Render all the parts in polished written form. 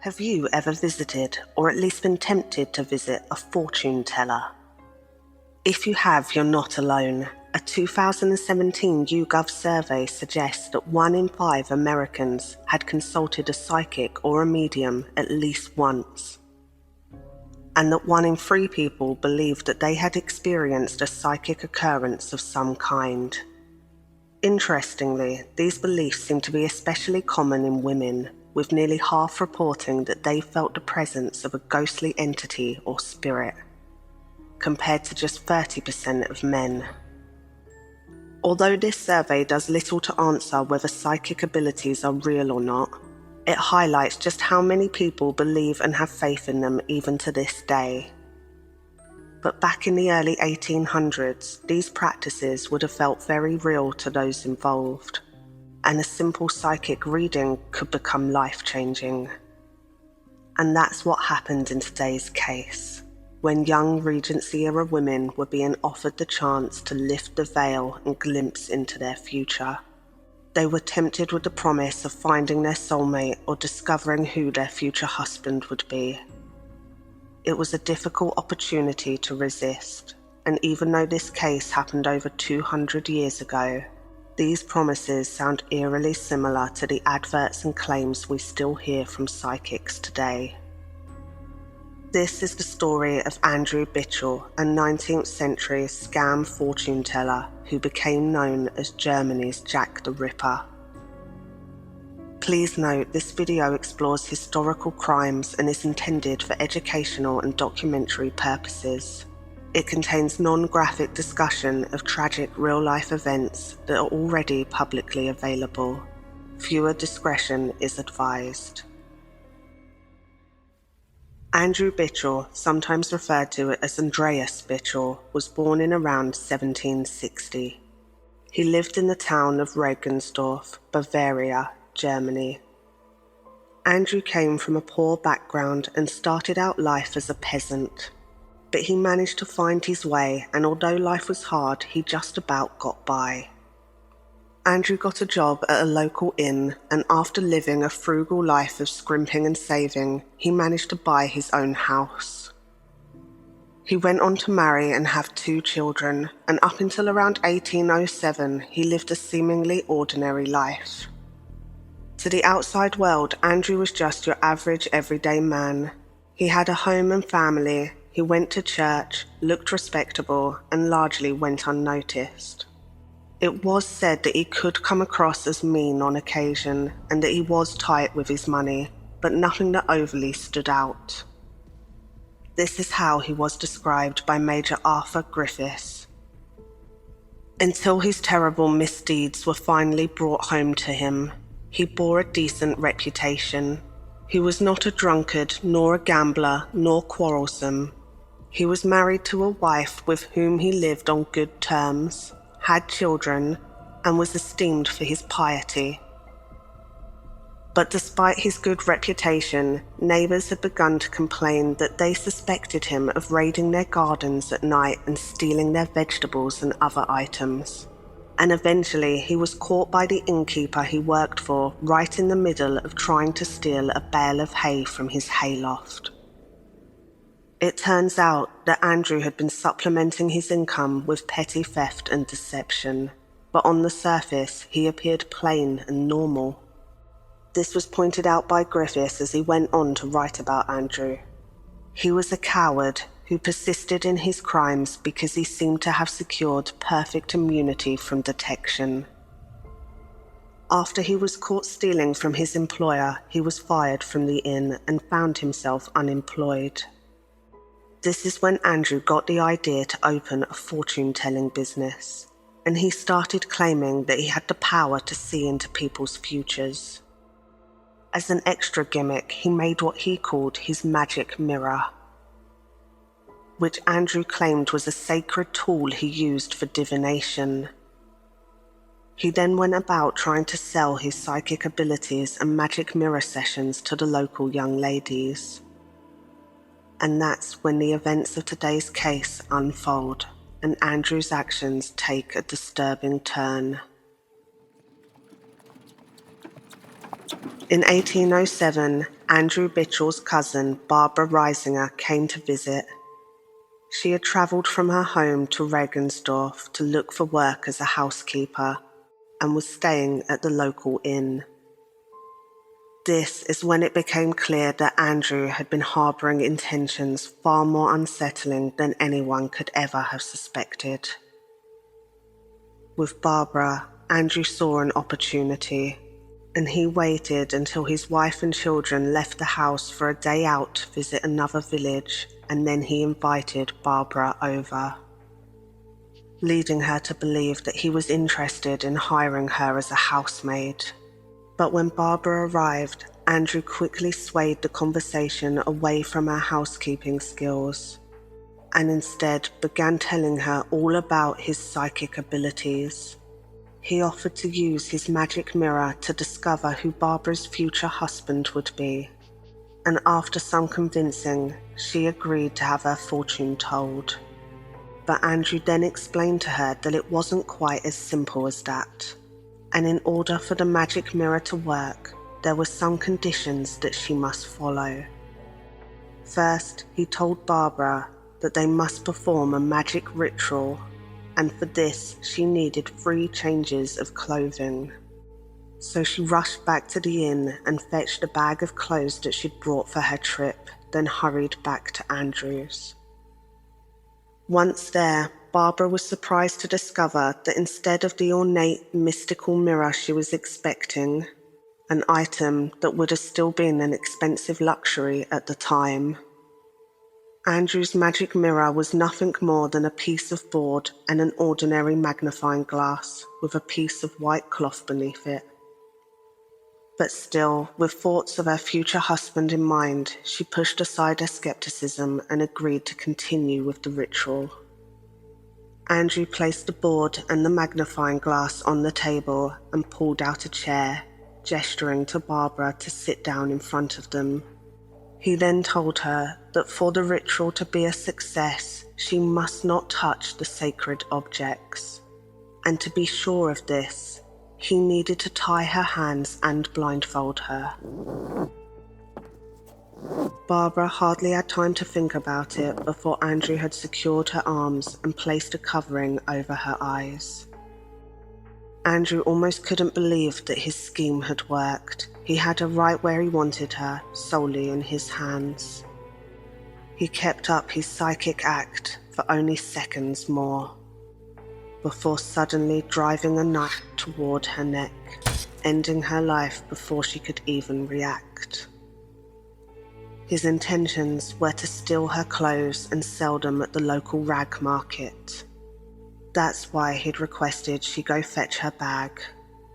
Have you ever visited, or at least been tempted to visit, a fortune teller? If you have, you're not alone. A 2017 YouGov survey suggests that 1 in 5 Americans had consulted a psychic or a medium at least once, and that 1 in 3 people believed that they had experienced a psychic occurrence of some kind. Interestingly, these beliefs seem to be especially common in women, with nearly half reporting that they felt the presence of a ghostly entity or spirit, compared to just 30% of men. Although this survey does little to answer whether psychic abilities are real or not, it highlights just how many people believe and have faith in them even to this day. But back in the early 1800s, these practices would have felt very real to those involved, and a simple psychic reading could become life-changing. And that's what happened in today's case, when young Regency-era women were being offered the chance to lift the veil and glimpse into their future. They were tempted with the promise of finding their soulmate or discovering who their future husband would be. It was a difficult opportunity to resist, and even though this case happened over 200 years ago, these promises sound eerily similar to the adverts and claims we still hear from psychics today. This is the story of Andreas Bichel, a 19th century scam fortune teller who became known as Germany's Jack the Ripper. Please note, this video explores historical crimes and is intended for educational and documentary purposes. It contains non-graphic discussion of tragic real-life events that are already publicly available. Viewer discretion is advised. Andreas Bichel, sometimes referred to as Andreas Bichel, was born in around 1760. He lived in the town of Regensdorf, Bavaria, Germany. Andrew came from a poor background and started out life as a peasant. But he managed to find his way, and although life was hard, he just about got by. Andrew got a job at a local inn, and after living a frugal life of scrimping and saving, he managed to buy his own house. He went on to marry and have 2 children, and up until around 1807, he lived a seemingly ordinary life. To the outside world, Andrew was just your average everyday man. He had a home and family, he went to church, looked respectable, and largely went unnoticed. It was said that he could come across as mean on occasion, and that he was tight with his money, but nothing that overly stood out. This is how he was described by Major Arthur Griffiths. Until his terrible misdeeds were finally brought home to him, he bore a decent reputation. He was not a drunkard, nor a gambler, nor quarrelsome. He was married to a wife with whom he lived on good terms, had children, and was esteemed for his piety. But despite his good reputation, neighbours had begun to complain that they suspected him of raiding their gardens at night and stealing their vegetables and other items. And eventually he was caught by the innkeeper he worked for right in the middle of trying to steal a bale of hay from his hayloft. It turns out that Andrew had been supplementing his income with petty theft and deception, but on the surface he appeared plain and normal. This was pointed out by Griffiths as he went on to write about Andrew. He was a coward who persisted in his crimes because he seemed to have secured perfect immunity from detection. After he was caught stealing from his employer, he was fired from the inn and found himself unemployed. This is when Andrew got the idea to open a fortune-telling business, and he started claiming that he had the power to see into people's futures. As an extra gimmick, he made what he called his magic mirror, which Andrew claimed was a sacred tool he used for divination. He then went about trying to sell his psychic abilities and magic mirror sessions to the local young ladies. And that's when the events of today's case unfold, and Andrew's actions take a disturbing turn. In 1807, Andrew Bichel's cousin, Barbara Reisinger, came to visit. She had travelled from her home to Regensdorf to look for work as a housekeeper and was staying at the local inn. This is when it became clear that Andrew had been harbouring intentions far more unsettling than anyone could ever have suspected. With Barbara, Andrew saw an opportunity, and he waited until his wife and children left the house for a day out to visit another village, and then he invited Barbara over, leading her to believe that he was interested in hiring her as a housemaid. But when Barbara arrived, Andrew quickly swayed the conversation away from her housekeeping skills and instead began telling her all about his psychic abilities. He offered to use his magic mirror to discover who Barbara's future husband would be, and after some convincing, she agreed to have her fortune told. But Andrew then explained to her that it wasn't quite as simple as that, and in order for the magic mirror to work, there were some conditions that she must follow. First, he told Barbara that they must perform a magic ritual, and for this she needed 3 changes of clothing. So she rushed back to the inn and fetched a bag of clothes that she'd brought for her trip, then hurried back to Andrew's. Once there, Barbara was surprised to discover that instead of the ornate, mystical mirror she was expecting, an item that would have still been an expensive luxury at the time, Andrew's magic mirror was nothing more than a piece of board and an ordinary magnifying glass with a piece of white cloth beneath it. But still, with thoughts of her future husband in mind, she pushed aside her skepticism and agreed to continue with the ritual. Andrew placed the board and the magnifying glass on the table and pulled out a chair, gesturing to Barbara to sit down in front of them. He then told her that for the ritual to be a success, she must not touch the sacred objects. And to be sure of this, he needed to tie her hands and blindfold her. Barbara hardly had time to think about it before Andrew had secured her arms and placed a covering over her eyes. Andrew almost couldn't believe that his scheme had worked. He had her right where he wanted her, solely in his hands. He kept up his psychic act for only seconds more, before suddenly driving a knife toward her neck, ending her life before she could even react. His intentions were to steal her clothes and sell them at the local rag market. That's why he'd requested she go fetch her bag.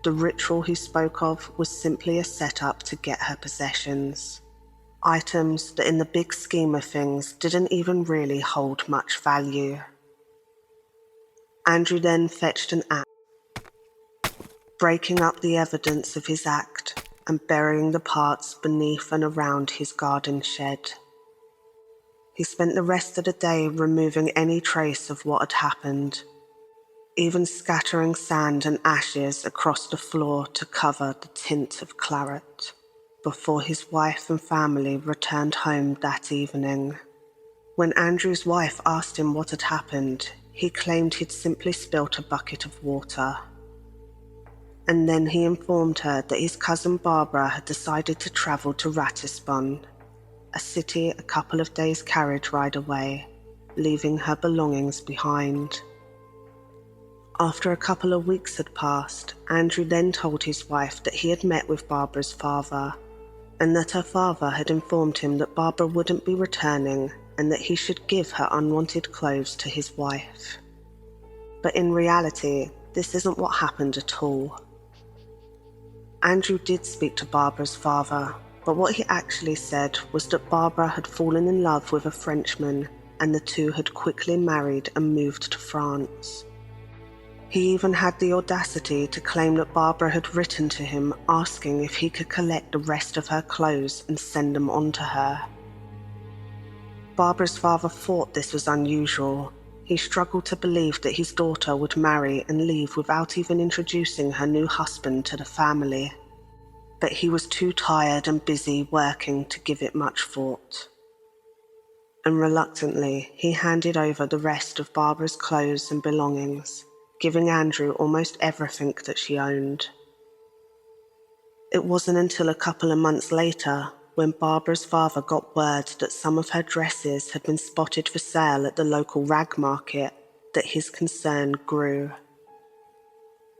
The ritual he spoke of was simply a setup to get her possessions. Items that in the big scheme of things didn't even really hold much value. Andrew then fetched an axe, breaking up the evidence of his act and burying the parts beneath and around his garden shed. He spent the rest of the day removing any trace of what had happened, even scattering sand and ashes across the floor to cover the tint of claret, before his wife and family returned home that evening. When Andrew's wife asked him what had happened, he claimed he'd simply spilt a bucket of water. And then he informed her that his cousin Barbara had decided to travel to Ratisbon, a city a couple of days' carriage ride away, leaving her belongings behind. After a couple of weeks had passed, Andrew then told his wife that he had met with Barbara's father, and that her father had informed him that Barbara wouldn't be returning and that he should give her unwanted clothes to his wife. But in reality, this isn't what happened at all. Andrew did speak to Barbara's father, but what he actually said was that Barbara had fallen in love with a Frenchman and the two had quickly married and moved to France. He even had the audacity to claim that Barbara had written to him asking if he could collect the rest of her clothes and send them on to her. Barbara's father thought this was unusual. He struggled to believe that his daughter would marry and leave without even introducing her new husband to the family. but he was too tired and busy working to give it much thought. And reluctantly, he handed over the rest of Barbara's clothes and belongings, giving Andrew almost everything that she owned. It wasn't until a couple of months later, when Barbara's father got word that some of her dresses had been spotted for sale at the local rag market, that his concern grew.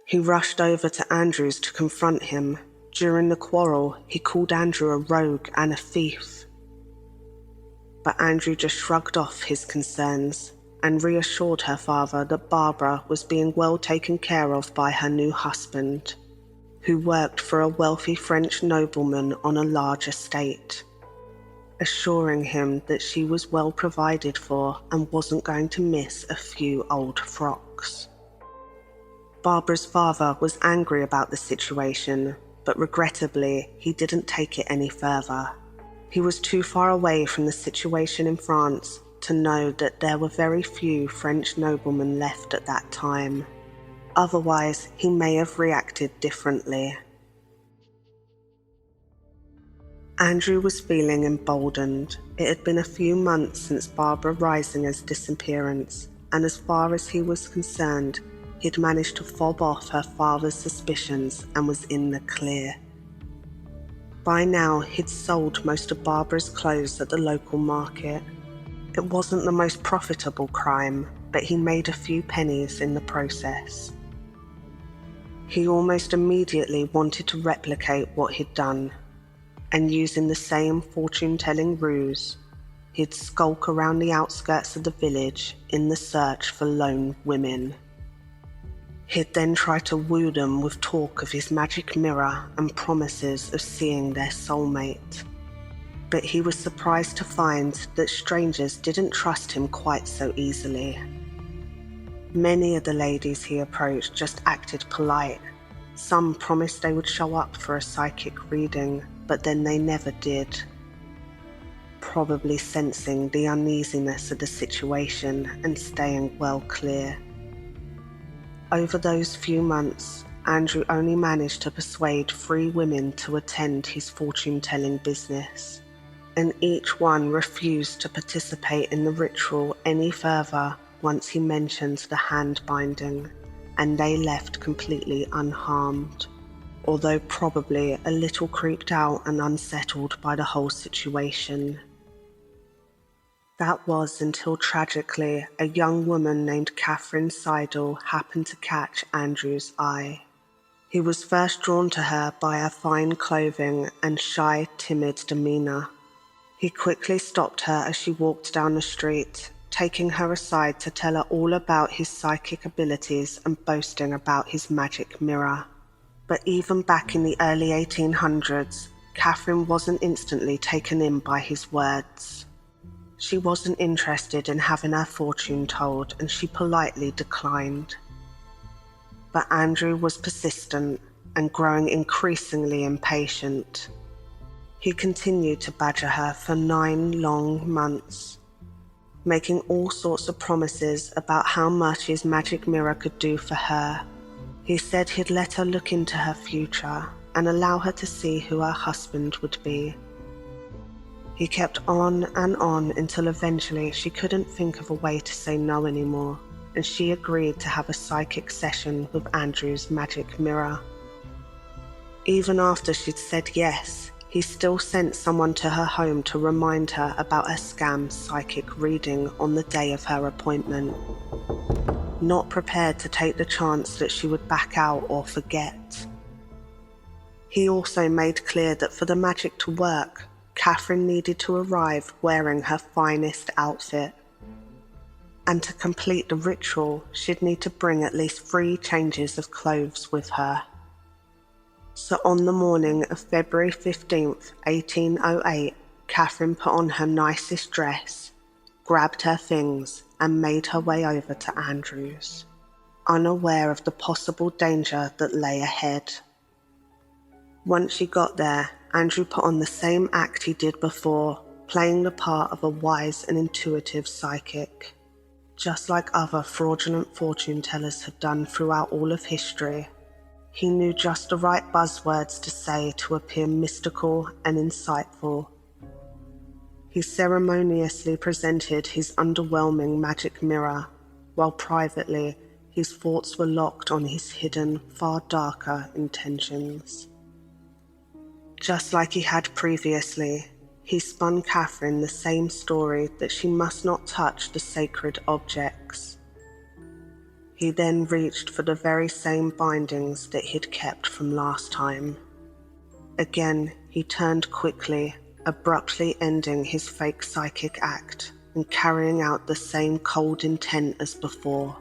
He rushed over to Andrew's to confront him. During the quarrel, he called Andrew a rogue and a thief. But Andrew just shrugged off his concerns and reassured her father that Barbara was being well taken care of by her new husband, who worked for a wealthy French nobleman on a large estate, assuring him that she was well provided for and wasn't going to miss a few old frocks. Barbara's father was angry about the situation, but regrettably, he didn't take it any further. He was too far away from the situation in France to know that there were very few French noblemen left at that time. Otherwise, he may have reacted differently. Andrew was feeling emboldened. It had been a few months since Barbara Risinger's disappearance, and as far as he was concerned, he'd managed to fob off her father's suspicions and was in the clear. By now, he'd sold most of Barbara's clothes at the local market. It wasn't the most profitable crime, but he made a few pennies in the process. He almost immediately wanted to replicate what he'd done, and using the same fortune-telling ruse, he'd skulk around the outskirts of the village in the search for lone women. He'd then try to woo them with talk of his magic mirror and promises of seeing their soulmate. But he was surprised to find that strangers didn't trust him quite so easily. Many of the ladies he approached just acted polite. Some promised they would show up for a psychic reading, but then they never did, probably sensing the uneasiness of the situation and staying well clear. Over those few months, Andrew only managed to persuade 3 women to attend his fortune-telling business, and each one refused to participate in the ritual any further once he mentioned the hand binding, and they left completely unharmed, although probably a little creeped out and unsettled by the whole situation. That was until tragically a young woman named Catherine Seidel happened to catch Andrew's eye. He was first drawn to her by her fine clothing and shy, timid demeanor. He quickly stopped her as she walked down the street, taking her aside to tell her all about his psychic abilities and boasting about his magic mirror. But even back in the early 1800s, Catherine wasn't instantly taken in by his words. She wasn't interested in having her fortune told, and she politely declined. But Andrew was persistent and growing increasingly impatient. He continued to badger her for 9 long months, making all sorts of promises about how much his magic mirror could do for her. He said he'd let her look into her future and allow her to see who her husband would be. He kept on and on until eventually she couldn't think of a way to say no anymore, and she agreed to have a psychic session with Andrew's magic mirror. Even after she'd said yes, he still sent someone to her home to remind her about her scam psychic reading on the day of her appointment, not prepared to take the chance that she would back out or forget. He also made clear that for the magic to work, Catherine needed to arrive wearing her finest outfit. And to complete the ritual, she'd need to bring at least 3 changes of clothes with her. So on the morning of February 15th, 1808, Catherine put on her nicest dress, grabbed her things, and made her way over to Andrew's, unaware of the possible danger that lay ahead. Once she got there, Andrew put on the same act he did before, playing the part of a wise and intuitive psychic, just like other fraudulent fortune tellers had done throughout all of history. He knew just the right buzzwords to say to appear mystical and insightful. He ceremoniously presented his underwhelming magic mirror, while privately his thoughts were locked on his hidden, far darker intentions. Just like he had previously, he spun Catherine the same story that she must not touch the sacred objects. He then reached for the very same bindings that he'd kept from last time. Again, he turned quickly, abruptly ending his fake psychic act and carrying out the same cold intent as before,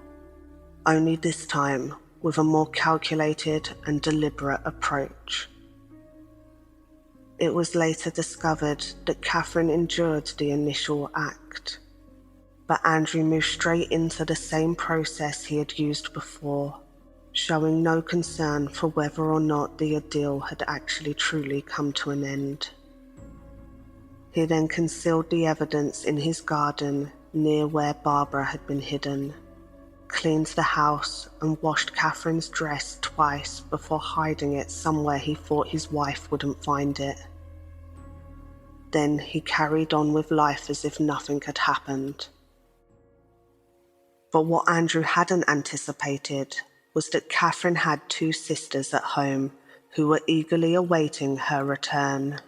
only this time with a more calculated and deliberate approach. It was later discovered that Catherine endured the initial act, but Andrew moved straight into the same process he had used before, showing no concern for whether or not the ordeal had actually truly come to an end. He then concealed the evidence in his garden near where Barbara had been hidden, cleaned the house and washed Catherine's dress twice before hiding it somewhere he thought his wife wouldn't find it. Then he carried on with life as if nothing had happened. But what Andrew hadn't anticipated was that Catherine had two sisters at home who were eagerly awaiting her return.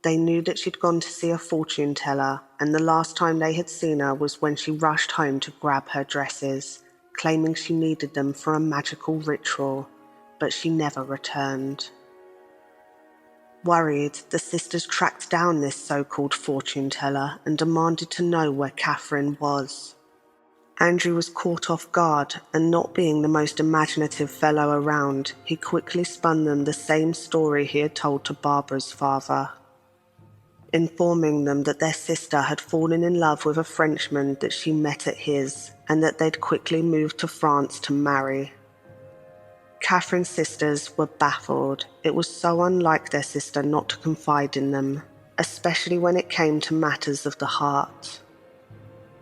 They knew that she'd gone to see a fortune teller, and the last time they had seen her was when she rushed home to grab her dresses, claiming she needed them for a magical ritual, but she never returned. Worried, the sisters tracked down this so-called fortune teller and demanded to know where Catherine was. Andrew was caught off guard, and not being the most imaginative fellow around, he quickly spun them the same story he had told to Barbara's father, informing them that their sister had fallen in love with a Frenchman that she met at his, and that they'd quickly moved to France to marry. Catherine's sisters were baffled. It was so unlike their sister not to confide in them, especially when it came to matters of the heart.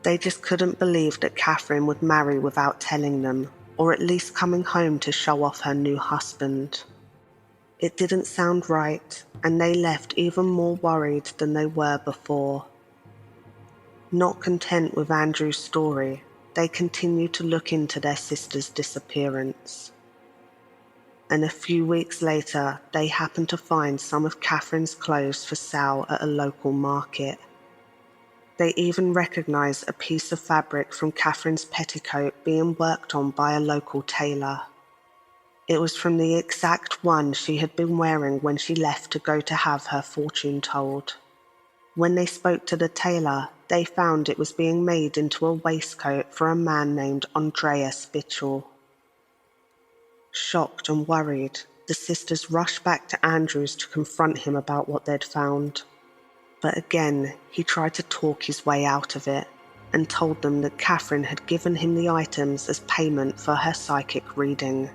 They just couldn't believe that Catherine would marry without telling them, or at least coming home to show off her new husband. It didn't sound right, and they left even more worried than they were before. Not content with Andrew's story, they continued to look into their sister's disappearance. And a few weeks later, they happened to find some of Catherine's clothes for sale at a local market. They even recognized a piece of fabric from Catherine's petticoat being worked on by a local tailor. It was from the exact one she had been wearing when she left to go to have her fortune told. When they spoke to the tailor, they found it was being made into a waistcoat for a man named Andreas Bichel. Shocked and worried, the sisters rushed back to Andrews to confront him about what they'd found. But again, he tried to talk his way out of it and told them that Catherine had given him the items as payment for her psychic reading,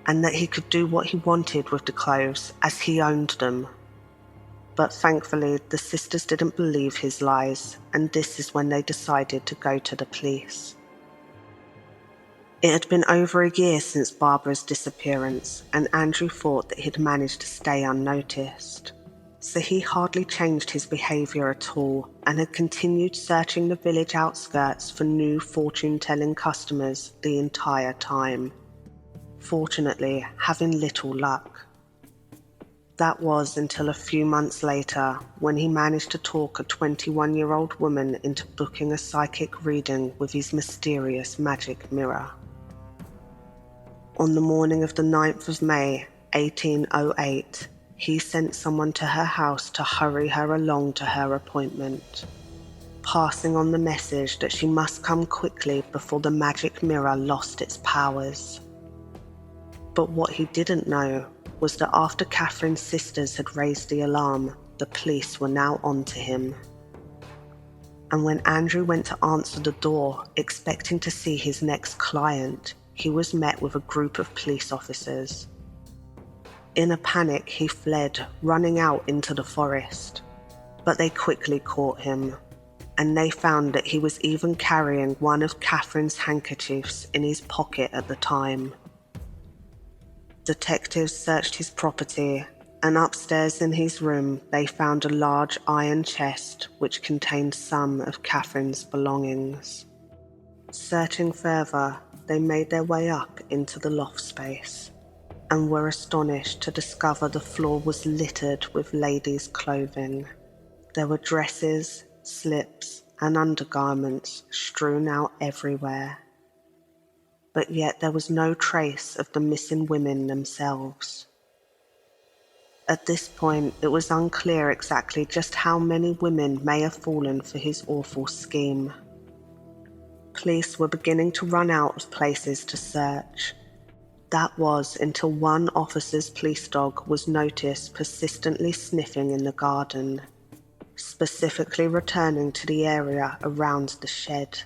and that he could do what he wanted with the clothes as he owned them. But thankfully, the sisters didn't believe his lies, and this is when they decided to go to the police. It had been over a year since Barbara's disappearance, and Andrew thought that he'd managed to stay unnoticed. So he hardly changed his behaviour at all, and had continued searching the village outskirts for new fortune-telling customers the entire time. Fortunately, having little luck. That was until a few months later, when he managed to talk a 21-year-old woman into booking a psychic reading with his mysterious magic mirror. On the morning of the 9th of May, 1808, he sent someone to her house to hurry her along to her appointment, passing on the message that she must come quickly before the magic mirror lost its powers. But what he didn't know was that after Catherine's sisters had raised the alarm, the police were now on to him. And when Andrew went to answer the door, expecting to see his next client, he was met with a group of police officers. In a panic, he fled, running out into the forest. But they quickly caught him, and they found that he was even carrying one of Catherine's handkerchiefs in his pocket at the time. Detectives searched his property, and upstairs in his room they found a large iron chest which contained some of Catherine's belongings. Searching further, they made their way up into the loft space and were astonished to discover the floor was littered with ladies' clothing. There were dresses, slips, and undergarments strewn out everywhere. But yet there was no trace of the missing women themselves. At this point, it was unclear exactly just how many women may have fallen for his awful scheme. Police were beginning to run out of places to search. That was until one officer's police dog was noticed persistently sniffing in the garden, specifically returning to the area around the shed.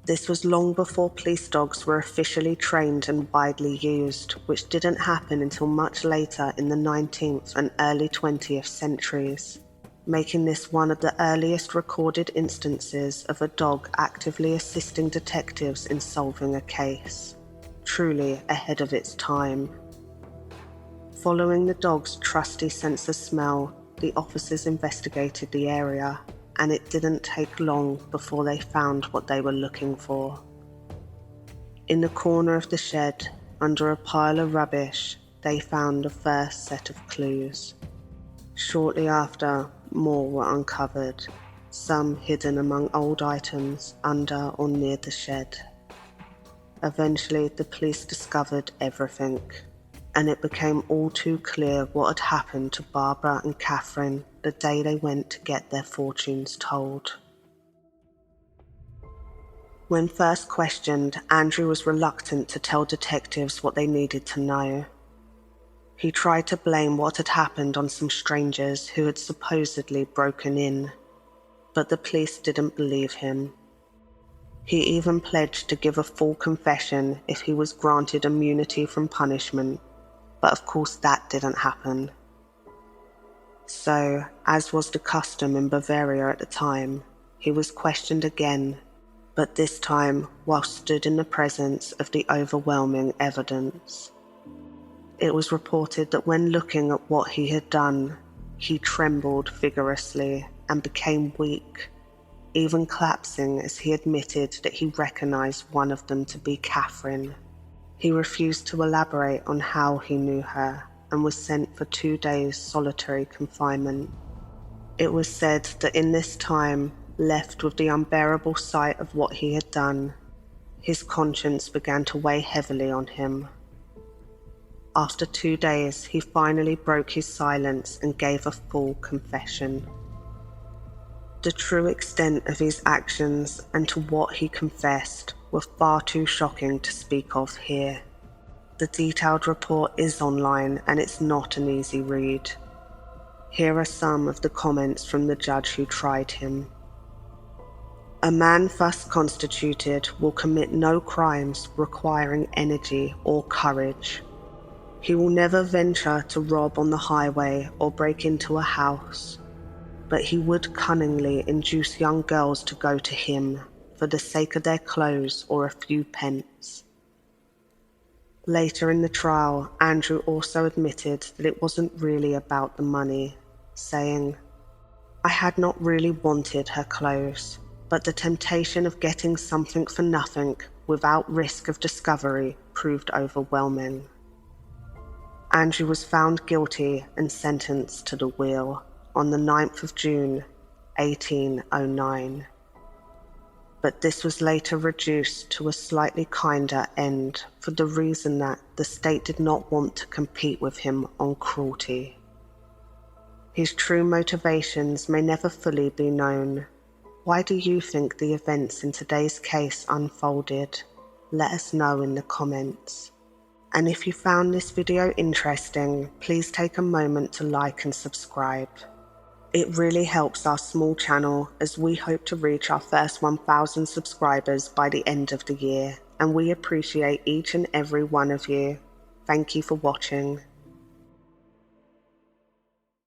This was long before police dogs were officially trained and widely used, which didn't happen until much later in the 19th and early 20th centuries, making this one of the earliest recorded instances of a dog actively assisting detectives in solving a case. Truly ahead of its time. Following the dog's trusty sense of smell, the officers investigated the area, and it didn't take long before they found what they were looking for. In the corner of the shed, under a pile of rubbish, they found the first set of clues. Shortly after, more were uncovered, some hidden among old items under or near the shed. Eventually, the police discovered everything, and it became all too clear what had happened to Barbara and Catherine the day they went to get their fortunes told. When first questioned, Andrew was reluctant to tell detectives what they needed to know. He tried to blame what had happened on some strangers who had supposedly broken in, but the police didn't believe him. He even pledged to give a full confession if he was granted immunity from punishment, but of course that didn't happen. So, as was the custom in Bavaria at the time, he was questioned again, but this time while stood in the presence of the overwhelming evidence. It was reported that when looking at what he had done, he trembled vigorously and became weak, even collapsing as he admitted that he recognized one of them to be Catherine. He refused to elaborate on how he knew her and was sent for 2 days solitary confinement. It was said that in this time, left with the unbearable sight of what he had done, his conscience began to weigh heavily on him. After 2 days, he finally broke his silence and gave a full confession. The true extent of his actions and to what he confessed were far too shocking to speak of here. The detailed report is online and it's not an easy read. Here are some of the comments from the judge who tried him. A man thus constituted will commit no crimes requiring energy or courage. He will never venture to rob on the highway or break into a house, but he would cunningly induce young girls to go to him for the sake of their clothes or a few pence. Later in the trial, Andrew also admitted that it wasn't really about the money, saying, "I had not really wanted her clothes, but the temptation of getting something for nothing without risk of discovery proved overwhelming." Andrew was found guilty and sentenced to the wheel on the 9th of June, 1809. But this was later reduced to a slightly kinder end for the reason that the state did not want to compete with him on cruelty. His true motivations may never fully be known. Why do you think the events in today's case unfolded? Let us know in the comments. And if you found this video interesting, please take a moment to like and subscribe. It really helps our small channel as we hope to reach our first 1,000 subscribers by the end of the year, and we appreciate each and every one of you. Thank you for watching.